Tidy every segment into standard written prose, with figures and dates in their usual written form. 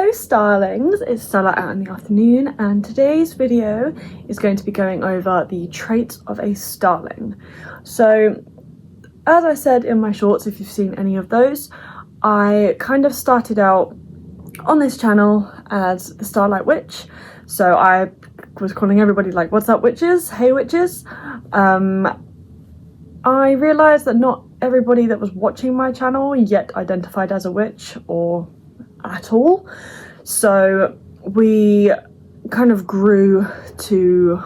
Hello Starlings, it's Starlight out in the afternoon, and today's video is going to be going over the traits of a Starling. So, as I said in my shorts, if you've seen any of those, I kind of started out on this channel as the Starlight Witch. So I was calling everybody like, what's up witches? Hey witches. I realised that not everybody that was watching my channel yet identified as a witch or at all, so we kind of grew to,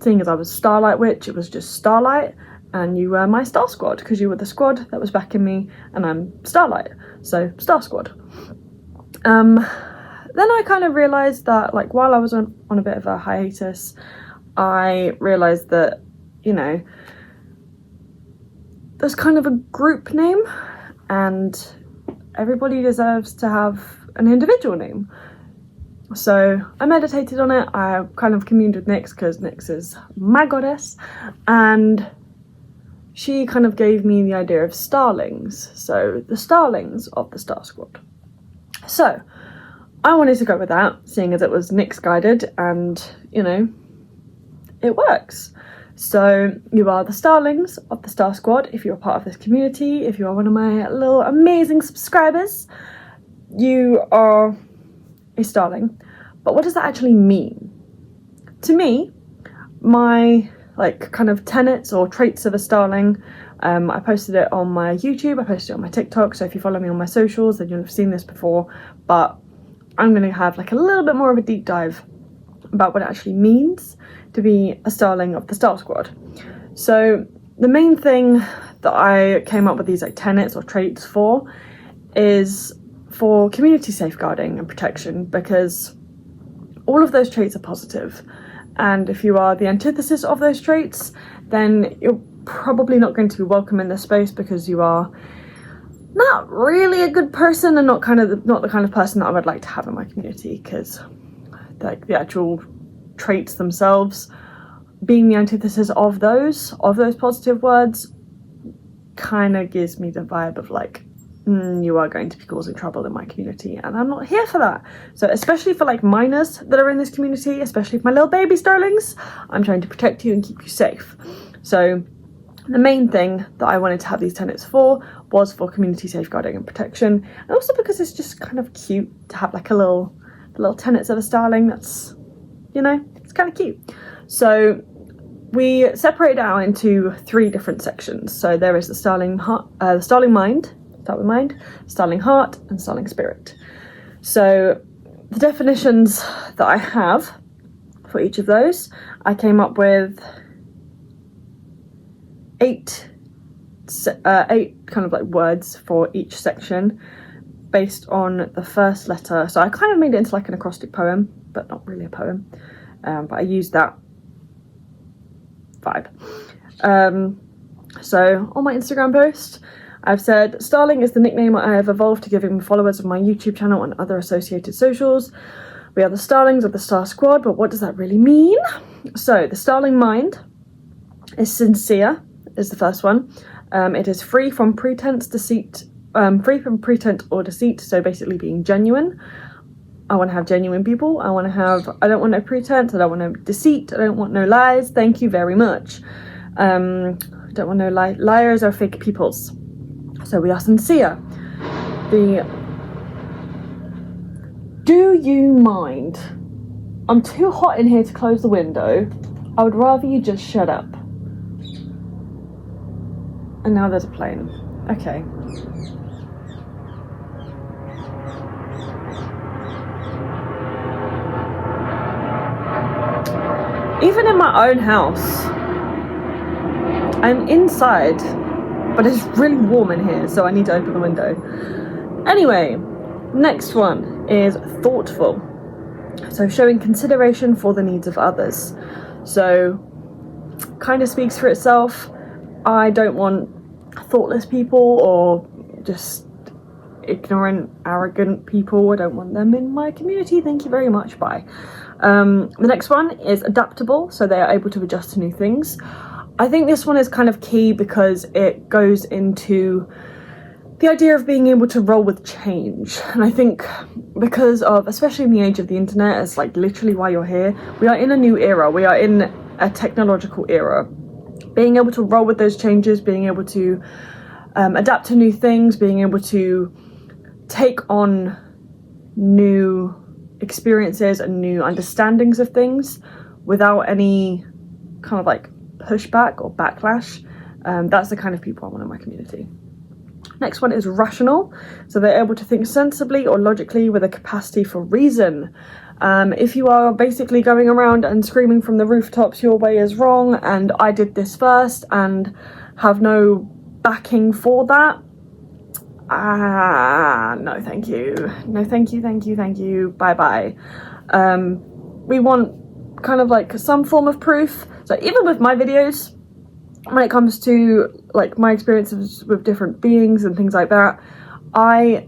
seeing as I was Starlight Witch, it was just Starlight, and you were my Star Squad because you were the squad that was backing me, and I'm Starlight, so Star Squad. Then I kind of realised that, like, while I was on a bit of a hiatus, I realised that, you know, there's kind of a group name, and everybody deserves to have an individual name. So I meditated on it. I kind of communed with Nyx because Nyx is my goddess, and she kind of gave me the idea of Starlings. So the Starlings of the Star Squad. So I wanted to go with that, seeing as it was Nyx guided, and you know, it works. So you are the Starlings of the Star Squad. If you're a part of this community, if you are one of my little amazing subscribers, you are a Starling. But what does that actually mean? To me, my kind of tenets or traits of a Starling, I posted it on my YouTube, I posted it on my TikTok, so if you follow me on my socials then you'll have seen this before, but I'm going to have like a little bit more of a deep dive about what it actually means to be a Starling of the Star Squad. So the main thing that I came up with these like tenets or traits for is for community safeguarding and protection, because all of those traits are positive, and if you are the antithesis of those traits, then you're probably not going to be welcome in this space because you are not really a good person and not the kind of person that I would like to have in my community, because like the actual traits themselves being the antithesis of those positive words kind of gives me the vibe of like, you are going to be causing trouble in my community, and I'm not here for that. So especially for like minors that are in this community, especially for my little baby Starlings, I'm trying to protect you and keep you safe. So the main thing that I wanted to have these tenets for was for community safeguarding and protection, and also because it's just kind of cute to have like a little tenets of a Starling. That's, you know, it's kind of cute. So we separated out into 3 different sections. So there is the Starling Mind, start with Mind, Starling Heart, and Starling Spirit. So the definitions that I have for each of those, I came up with 8 kind of like words for each section based on the first letter. So I kind of made it into like an acrostic poem, but not really a poem, but I used that vibe. So on my Instagram post I've said Starling is the nickname I have evolved to giving followers of my YouTube channel and other associated socials. We are the Starlings of the Star Squad, but what does that really mean? So the Starling Mind is sincere, is the first one. It is free from pretense, deceit, free from pretense or deceit, so basically being genuine. I want to have genuine people. I don't want no pretense, I don't want no deceit, I don't want no lies, thank you very much. I don't want no liars or fake peoples. So we are sincere. Do you mind? I'm too hot in here to close the window. I would rather you just shut up. And now there's a plane. Okay. Even in my own house, I'm inside, but it's really warm in here, so I need to open the window. Anyway, next one is thoughtful. So showing consideration for the needs of others. So kind of speaks for itself. I don't want thoughtless people or just ignorant, arrogant people. I don't want them in my community. Thank you very much. Bye. The next one is adaptable. So they are able to adjust to new things. I think this one is kind of key because it goes into the idea of being able to roll with change. And I think because of, especially in the age of the internet, it's like literally why you're here. We are in a new era. We are in a technological era. Being able to roll with those changes, being able to adapt to new things, being able to take on new experiences and new understandings of things without any kind of like pushback or backlash. That's the kind of people I want in my community. Next one is rational. So they're able to think sensibly or logically with a capacity for reason. If you are basically going around and screaming from the rooftops, your way is wrong and I did this first, and have no backing for that, no thank you. No thank you, thank you, thank you, bye bye. We want kind of like some form of proof. So even with my videos, when it comes to like my experiences with different beings and things like that, I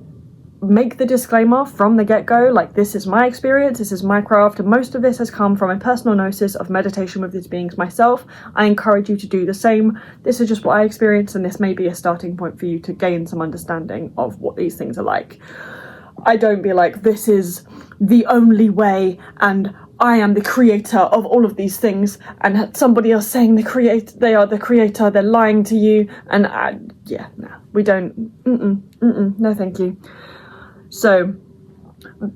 make the disclaimer from the get-go, like, this is my experience, this is my craft, and most of this has come from a personal gnosis of meditation with these beings myself. I encourage you to do the same. This is just what I experienced, and this may be a starting point for you to gain some understanding of what these things are like. I don't be like, this is the only way and I am the creator of all of these things, and somebody else saying they are the creator, they're lying to you, and we don't, no thank you. So,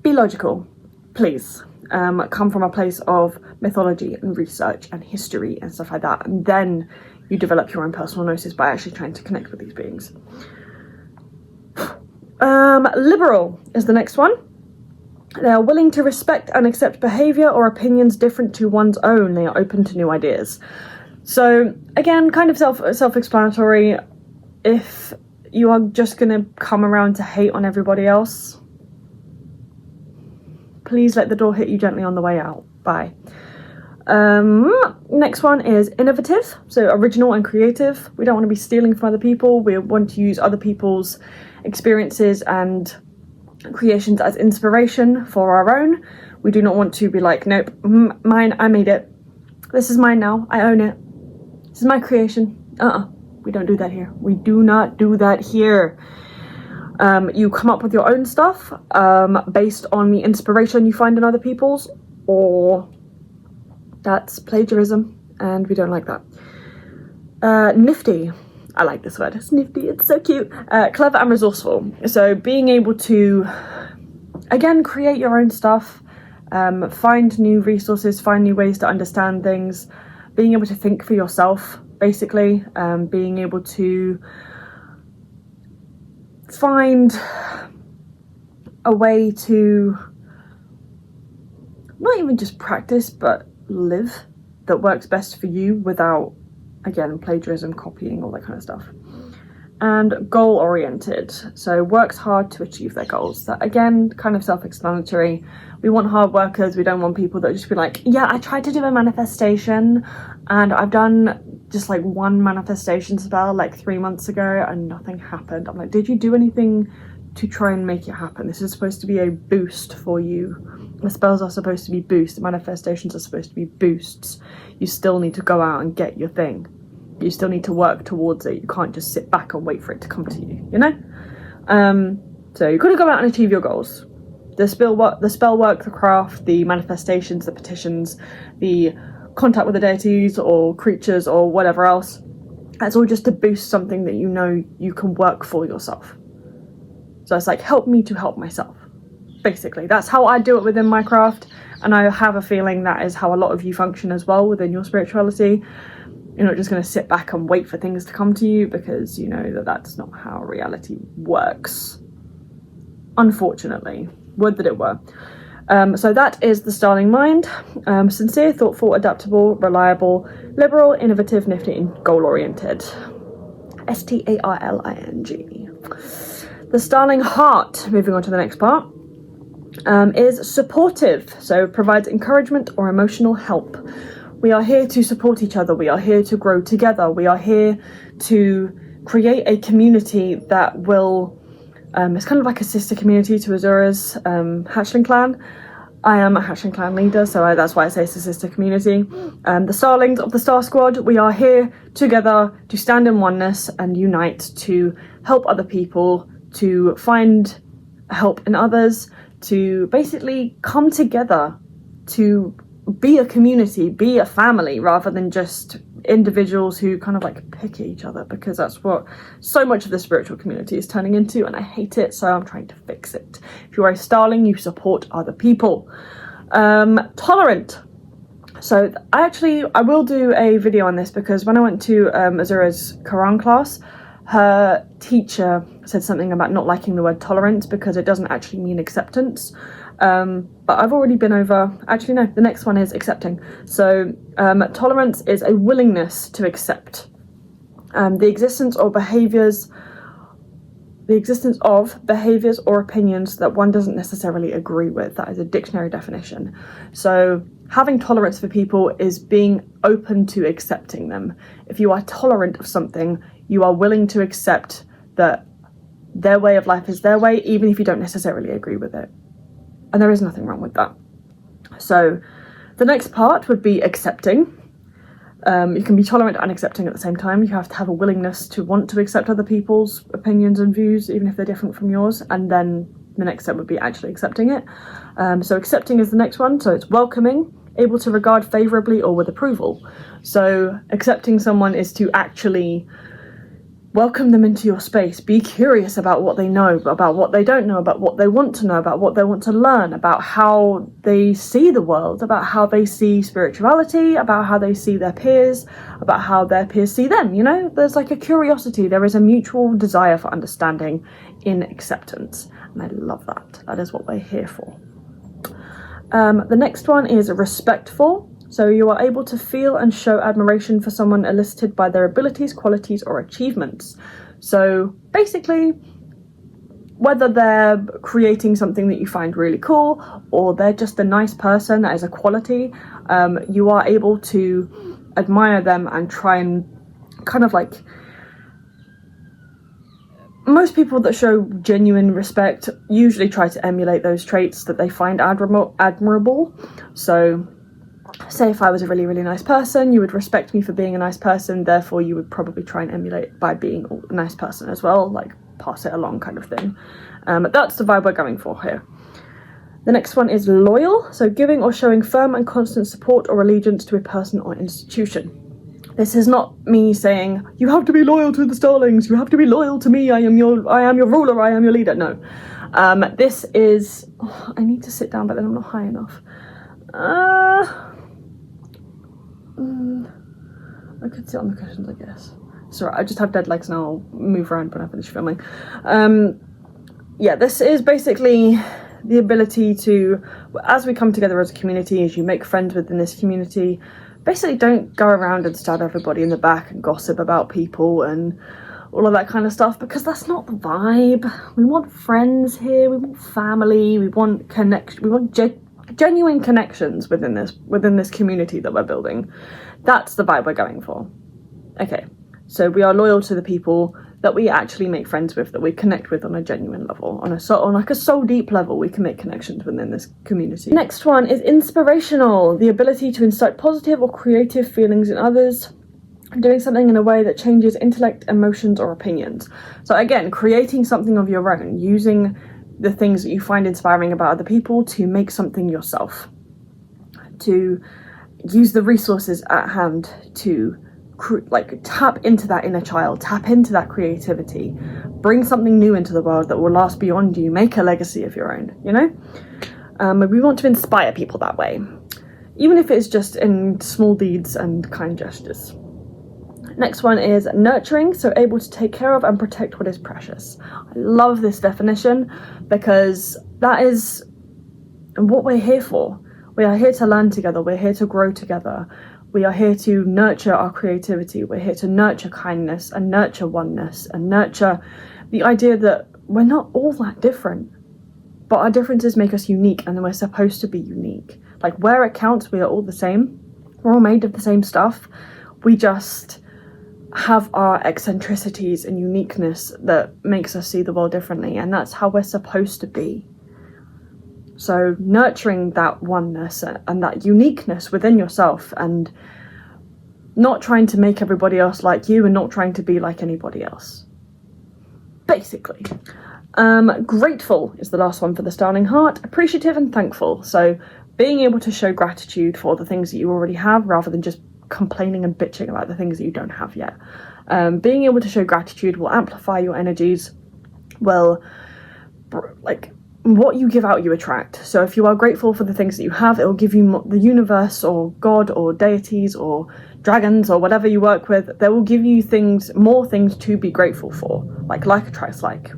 be logical, please. Come from a place of mythology and research and history and stuff like that, and then you develop your own personal gnosis by actually trying to connect with these beings. Liberal is the next one. They are willing to respect and accept behaviour or opinions different to one's own. They are open to new ideas. So, again, kind of self-explanatory. If you are just going to come around to hate on everybody else, please let the door hit you gently on the way out. Bye. Next one is innovative, so original and creative. We don't want to be stealing from other people. We want to use other people's experiences and creations as inspiration for our own. We do not want to be like, nope, mine, I made it. This is mine now, I own it. This is my creation. We don't do that here. We do not do that here. You come up with your own stuff based on the inspiration you find in other people's, or that's plagiarism, and we don't like that. Nifty. I like this word. It's nifty. It's so cute. Clever and resourceful. So being able to, again, create your own stuff, find new resources, find new ways to understand things, being able to think for yourself, basically, being able to find a way to not even just practice, but live that works best for you without, again, plagiarism, copying, all that kind of stuff. And goal-oriented, so works hard to achieve their goals. That, again, kind of self-explanatory. We want hard workers. We don't want people that just be like, yeah, I tried to do a manifestation and I've done just like one manifestation spell like 3 months ago and nothing happened. I'm like, did you do anything to try and make it happen? This is supposed to be a boost for you. The spells are supposed to be boosts. The manifestations are supposed to be boosts. You still need to go out and get your thing. You still need to work towards it. You can't just sit back and wait for it to come to you, you know? So you've got to go out and achieve your goals. The spell work, the craft, the manifestations, the petitions, the contact with the deities or creatures or whatever else. That's all just to boost something that you know you can work for yourself. So it's like, help me to help myself. Basically, that's how I do it within my craft, and I have a feeling that is how a lot of you function as well within your spirituality. You're not just going to sit back and wait for things to come to you, because you know that that's not how reality works. Unfortunately, would that it were. So that is the Starling mind. Sincere, thoughtful, adaptable, reliable, liberal, innovative, nifty, and goal-oriented. Starling. The Starling heart, moving on to the next part, is supportive, so provides encouragement or emotional help. We are here to support each other. We are here to grow together. We are here to create a community that will, it's kind of like a sister community to Azura's hatchling clan. I am a Hatchling clan leader, so that's why I say it's a sister community. The Starlings of the Star Squad, we are here together to stand in oneness and unite to help other people, to find help in others, to basically come together, to be a community, be a family, rather than just individuals who kind of like pick at each other, because that's what so much of the spiritual community is turning into, and I hate it, so I'm trying to fix it. If you are a Starling, you support other people. Tolerant. So I will do a video on this, because when I went to Azura's Quran class, her teacher said something about not liking the word tolerance because it doesn't actually mean acceptance. But I've already been over, actually no, the next one is accepting. So tolerance is a willingness to accept the existence of behaviours or opinions that one doesn't necessarily agree with. That is a dictionary definition. So having tolerance for people is being open to accepting them. If you are tolerant of something, you are willing to accept that their way of life is their way, even if you don't necessarily agree with it. And there is nothing wrong with that. So the next part would be accepting. You can be tolerant and accepting at the same time. You have to have a willingness to want to accept other people's opinions and views, even if they're different from yours. And then the next step would be actually accepting it. So accepting is the next one. So it's welcoming, able to regard favourably or with approval. So accepting someone is to actually welcome them into your space. Be curious about what they know, about what they don't know, about what they want to know, about what they want to learn, about how they see the world, about how they see spirituality, about how they see their peers, about how their peers see them. You know, there's like a curiosity. There is a mutual desire for understanding in acceptance. And I love that. That is what we're here for. The next one is respectful. So you are able to feel and show admiration for someone elicited by their abilities, qualities, or achievements. So basically, whether they're creating something that you find really cool, or they're just a nice person, that is a quality, you are able to admire them and try and kind of like... Most people that show genuine respect usually try to emulate those traits that they find admirable. So say if I was a really, really nice person, you would respect me for being a nice person, therefore you would probably try and emulate by being a nice person as well, like pass it along kind of thing. That's the vibe we're going for here. The next one is loyal, so giving or showing firm and constant support or allegiance to a person or institution. This is not me saying, you have to be loyal to the Starlings, you have to be loyal to me, I am your ruler, I am your leader. No. This is... I need to sit down, but then I'm not high enough. I could sit on the cushions, I guess. Sorry, I just have dead legs and I'll move around when I finish filming. Yeah, this is basically the ability to, as we come together as a community, as you make friends within this community, basically don't go around and stab everybody in the back and gossip about people and all of that kind of stuff, because that's not the vibe. We want friends here, we want family, we want connection, we want genuine connections within this community that we're building. That's the vibe we're going for. Okay, so we are loyal to the people that we actually make friends with, that we connect with on a genuine level, on like a soul deep level. We can make connections within this community. Next one is inspirational, the ability to incite positive or creative feelings in others, doing something in a way that changes intellect, emotions, or opinions. So again, creating something of your own, using the things that you find inspiring about other people to make something yourself, to use the resources at hand to like tap into that inner child, tap into that creativity, bring something new into the world that will last beyond you, make a legacy of your own, you know? We want to inspire people that way, even if it's just in small deeds and kind gestures. Next one is nurturing, so able to take care of and protect what is precious. I love this definition because that is what we're here for. We are here to learn together, we're here to grow together, we are here to nurture our creativity, we're here to nurture kindness and nurture oneness and nurture the idea that we're not all that different, but our differences make us unique, and we're supposed to be unique. Like, where it counts, we are all the same, we're all made of the same stuff, we just have our eccentricities and uniqueness that makes us see the world differently, and that's how we're supposed to be. So nurturing that oneness and that uniqueness within yourself, and not trying to make everybody else like you and not trying to be like anybody else. Basically. Grateful is the last one for the Starling heart. Appreciative and thankful. So being able to show gratitude for the things that you already have rather than just complaining and bitching about the things that you don't have yet. Being able to show gratitude will amplify your energies, will, like, what you give out you attract. So if you are grateful for the things that you have, it will give you the universe or God or deities or dragons or whatever you work with, they will give you more things to be grateful for, like attracts like,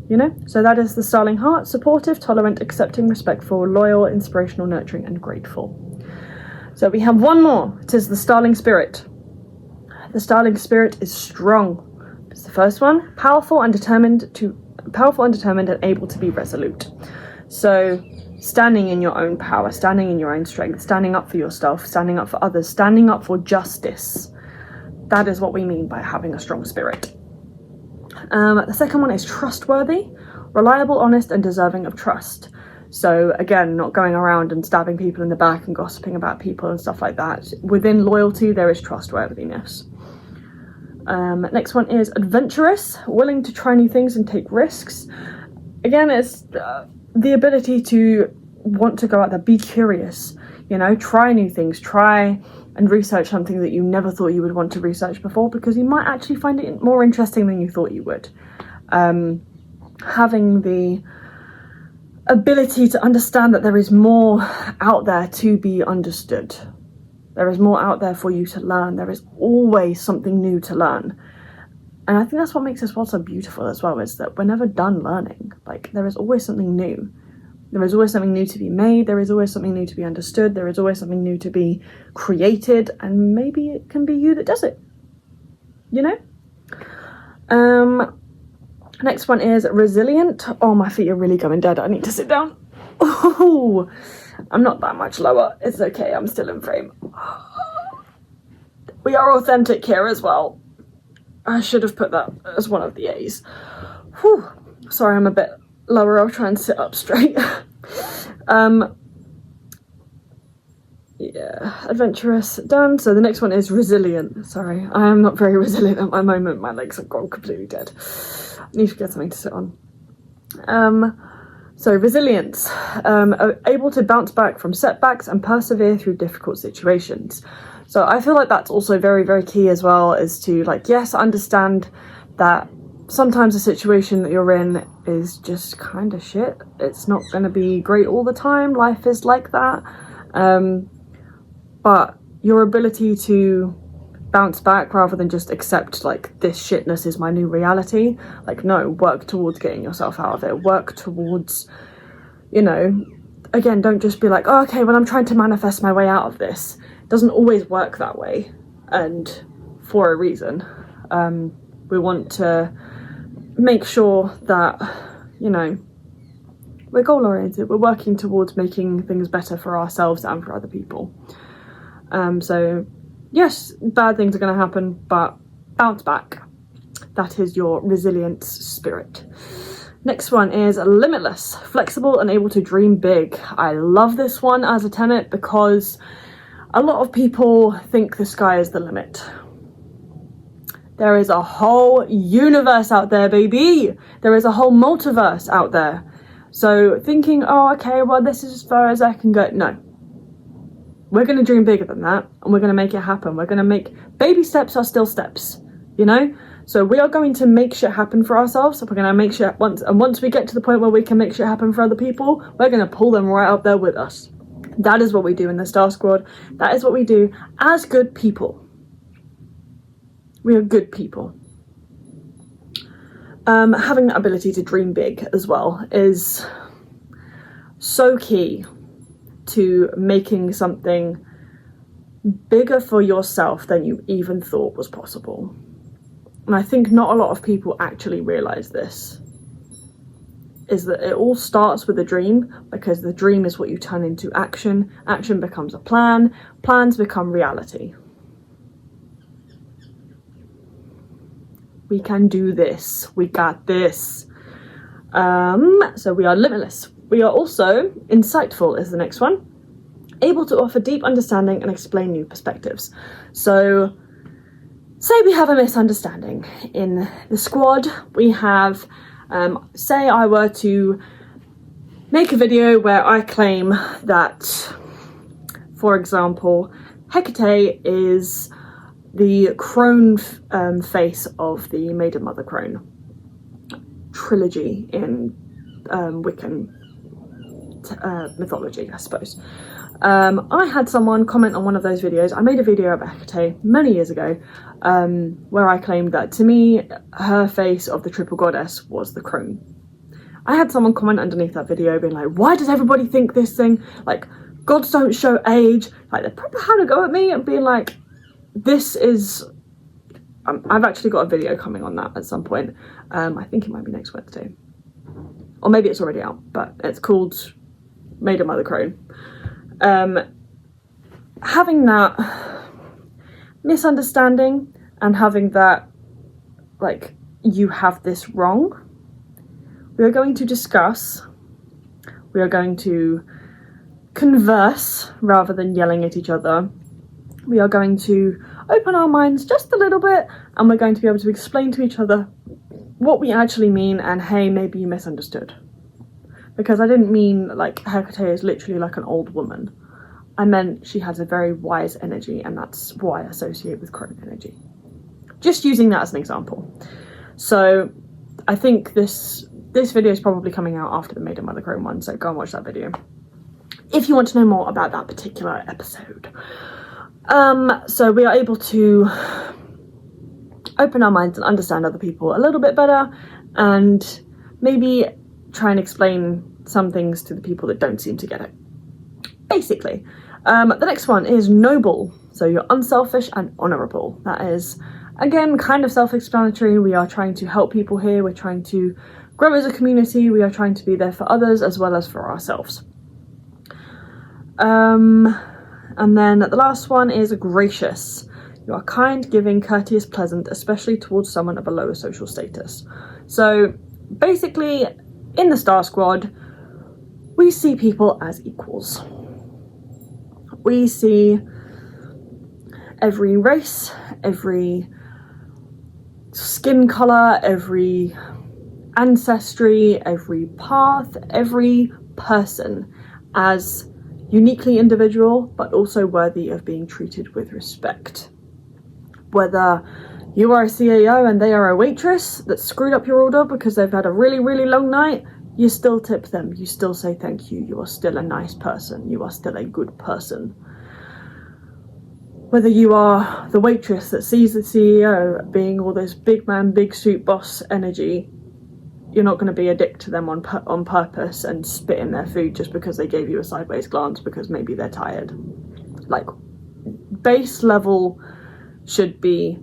you know. So that is the Starling heart: supportive, tolerant, accepting, respectful, loyal, inspirational, nurturing, and grateful. So we have one more. It is the Starling spirit. The Starling spirit is strong. It's the first one: powerful and determined and able to be resolute. So standing in your own power, standing in your own strength, standing up for yourself, standing up for others, standing up for justice. That is what we mean by having a strong spirit. The second one is trustworthy, reliable, honest, and deserving of trust. So again, not going around and stabbing people in the back and gossiping about people and stuff like that. Within loyalty, there is trustworthiness. Next one is adventurous, willing to try new things and take risks. Again, it's the ability to want to go out there, be curious, you know, try new things, try and research something that you never thought you would want to research before, because you might actually find it more interesting than you thought you would. Having the ability to understand that there is more out there to be understood. There is more out there for you to learn. There is always something new to learn. And I think that's what makes this world so beautiful as well, is that we're never done learning. Like, there is always something new. There is always something new to be made. There is always something new to be understood. There is always something new to be created. And maybe it can be you that does it. You know? Next one is resilient. Oh, my feet are really going dead. I need to sit down. Oh, I'm not that much lower. It's okay. I'm still in frame. We are authentic here as well. I should have put that as one of the A's. Whew. Sorry, I'm a bit lower. I'll try and sit up straight. Yeah, adventurous, done. So the next one is resilient. Sorry, I am not very resilient at my moment. My legs have gone completely dead. I need to get something to sit on. So resilience, able to bounce back from setbacks and persevere through difficult situations. So I feel like that's also very, very key as well, is to, like, yes, understand that sometimes the situation that you're in is just kind of shit. It's not going to be great all the time. Life is like that. But your ability to bounce back rather than just accept, like, this shitness is my new reality. Like, no, work towards getting yourself out of it. Work towards, you know, again, don't just be like, oh, okay, well, I'm trying to manifest my way out of this. It doesn't always work that way, and for a reason. We want to make sure that, you know, we're goal-oriented. We're working towards making things better for ourselves and for other people. So yes, bad things are going to happen, but bounce back. That is your resilience spirit. Next one is limitless, flexible and able to dream big. I love this one as a tenet because a lot of people think the sky is the limit. There is a whole universe out there, baby. There is a whole multiverse out there. So thinking, oh, okay, well, this is as far as I can go. No. We're going to dream bigger than that, and we're going to make it happen. We're going to make baby steps are still steps, you know? So we are going to make shit happen for ourselves. So we're going to make shit once we get to the point where we can make shit happen for other people, we're going to pull them right up there with us. That is what we do in the Star Squad. That is what we do as good people. We are good people. Having that ability to dream big as well is so key to making something bigger for yourself than you even thought was possible. And I think not a lot of people actually realize this, is that it all starts with a dream, because the dream is what you turn into action. Action becomes a plan. Plans become reality. We can do this. We got this. So we are limitless, We are also insightful is the next one. Able to offer deep understanding and explain new perspectives. So say we have a misunderstanding in the squad. We have, say I were to make a video where I claim that, for example, Hecate is the crone face of the Maiden Mother Crone trilogy in Wiccan mythology, I suppose. I had someone comment on one of those videos. I made a video about Hecate many years ago where I claimed that, to me, her face of the triple goddess was the crone. I had someone comment underneath that video being like, why does everybody think this thing? Like, gods don't show age. Like, they probably had a go at me and being like, this is... I've actually got a video coming on that at some point. I think it might be next Wednesday. Or maybe it's already out, but it's called Maiden Mother Crone. Having that misunderstanding and having that, like, you have this wrong, we are going to discuss, we are going to converse rather than yelling at each other. We are going to open our minds just a little bit, and we're going to be able to explain to each other what we actually mean, and hey, maybe you misunderstood. Because I didn't mean like Hecate is literally like an old woman. I meant she has a very wise energy, and that's what I associate with crone energy. Just using that as an example. So I think this video is probably coming out after the Maiden Mother Crone one, so go and watch that video if you want to know more about that particular episode. So we are able to open our minds and understand other people a little bit better, and maybe try and explain some things to the people that don't seem to get it. Basically. The next one is noble. So you're unselfish and honourable. That is, again, kind of self-explanatory. We are trying to help people here. We're trying to grow as a community. We are trying to be there for others as well as for ourselves. And then the last one is gracious. You are kind, giving, courteous, pleasant, especially towards someone of a lower social status. So basically, in the Star Squad, we see people as equals. We see every race, every skin colour, every ancestry, every path, every person as uniquely individual, but also worthy of being treated with respect. Whether you are a CAO and they are a waitress that screwed up your order because they've had a really, really long night, you still tip them, you still say thank you, you are still a nice person, you are still a good person. Whether you are the waitress that sees the CEO being all this big man, big suit boss energy, you're not going to be a dick to them on purpose and spit in their food just because they gave you a sideways glance because maybe they're tired. Like, base level should be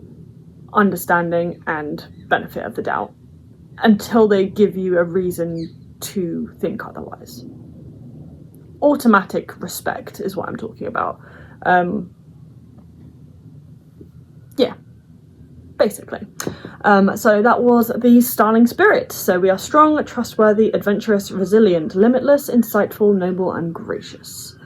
understanding and benefit of the doubt until they give you a reason to think otherwise. Automatic respect is what I'm talking about. Yeah, basically. So that was the Starling spirit. So we are strong, trustworthy, adventurous, resilient, limitless, insightful, noble, and gracious.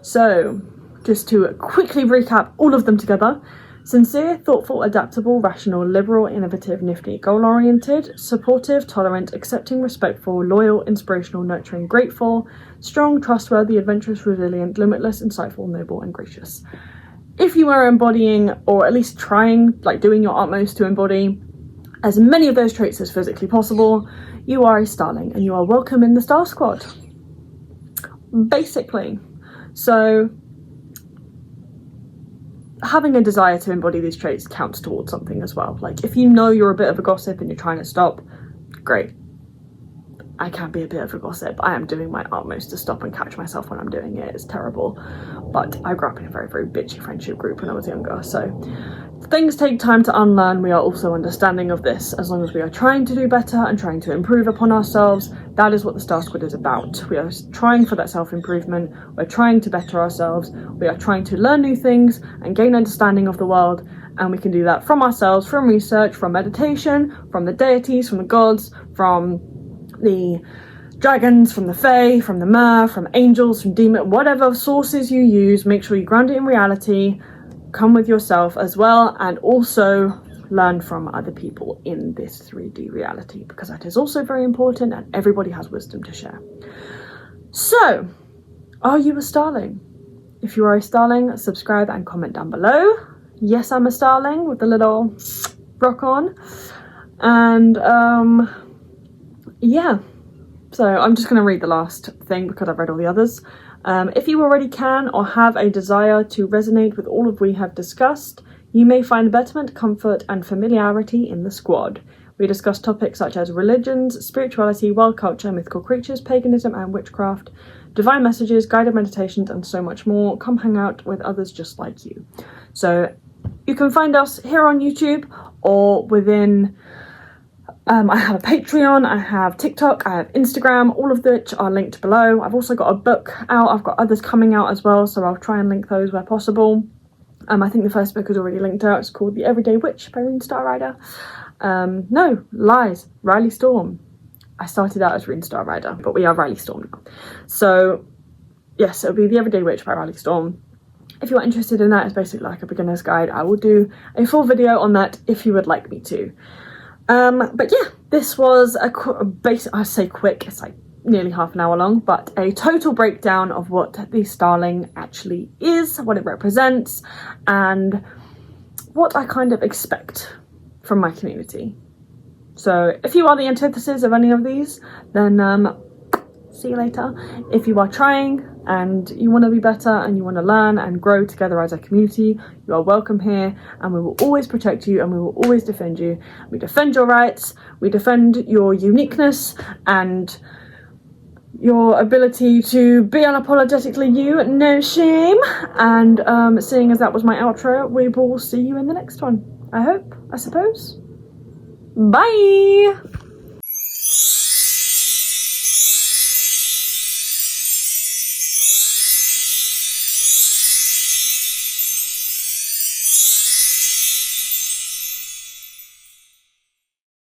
So just to quickly recap all of them together: sincere, thoughtful, adaptable, rational, liberal, innovative, nifty, goal-oriented, supportive, tolerant, accepting, respectful, loyal, inspirational, nurturing, grateful, strong, trustworthy, adventurous, resilient, limitless, insightful, noble, and gracious. If you are embodying, or at least trying, like doing your utmost to embody as many of those traits as physically possible, you are a Starling and you are welcome in the Star Squad. Basically. So having a desire to embody these traits counts towards something as well. Like, if you know you're a bit of a gossip and you're trying to stop, great. I can be a bit of a gossip. I am doing my utmost to stop and catch myself when I'm doing it. It's terrible. But I grew up in a very, very bitchy friendship group when I was younger. So things take time to unlearn. We are also understanding of this. As long as we are trying to do better and trying to improve upon ourselves, that is what the Star Squad is about. We are trying for that self-improvement. We're trying to better ourselves. We are trying to learn new things and gain understanding of the world. And we can do that from ourselves, from research, from meditation, from the deities, from the gods, from the dragons, from the fae, from the mer, from angels, from demon, whatever sources you use, make sure you ground it in reality, come with yourself as well, and also learn from other people in this 3D reality, because that is also very important and everybody has wisdom to share. So, are you a Starling? If you are a Starling, subscribe and comment down below. Yes, I'm a Starling with the little rock on. And yeah, so I'm just going to read the last thing because I've read all the others. If you already can or have a desire to resonate with all of we have discussed, you may find betterment, comfort and familiarity in the squad. We discuss topics such as religions, spirituality, world culture, mythical creatures, paganism and witchcraft, divine messages, guided meditations and so much more. Come hang out with others just like you. So you can find us here on YouTube or within... I have a Patreon, I have TikTok, I have Instagram, all of which are linked below. I've also got a book out, I've got others coming out as well, so I'll try and link those where possible. I think the first book is already linked out. It's called The Everyday Witch by Rune Star Rider. No, lies, Riley Storm. I started out as Rune Star Rider, but we are Riley Storm now. So, yes, it'll be The Everyday Witch by Riley Storm. If you're interested in that, it's basically like a beginner's guide. I will do a full video on that if you would like me to. But yeah, this was I say quick, it's like nearly half an hour long, but a total breakdown of what the Starling actually is, what it represents, and what I kind of expect from my community. So if you are the antithesis of any of these, then see you later. If you are trying and you want to be better and you want to learn and grow together as a community, you are welcome here, and we will always protect you and we will always defend you. We defend your rights, we defend your uniqueness and your ability to be unapologetically you, no shame. And seeing as that was my outro, we will see you in the next one. I hope, I suppose. Bye!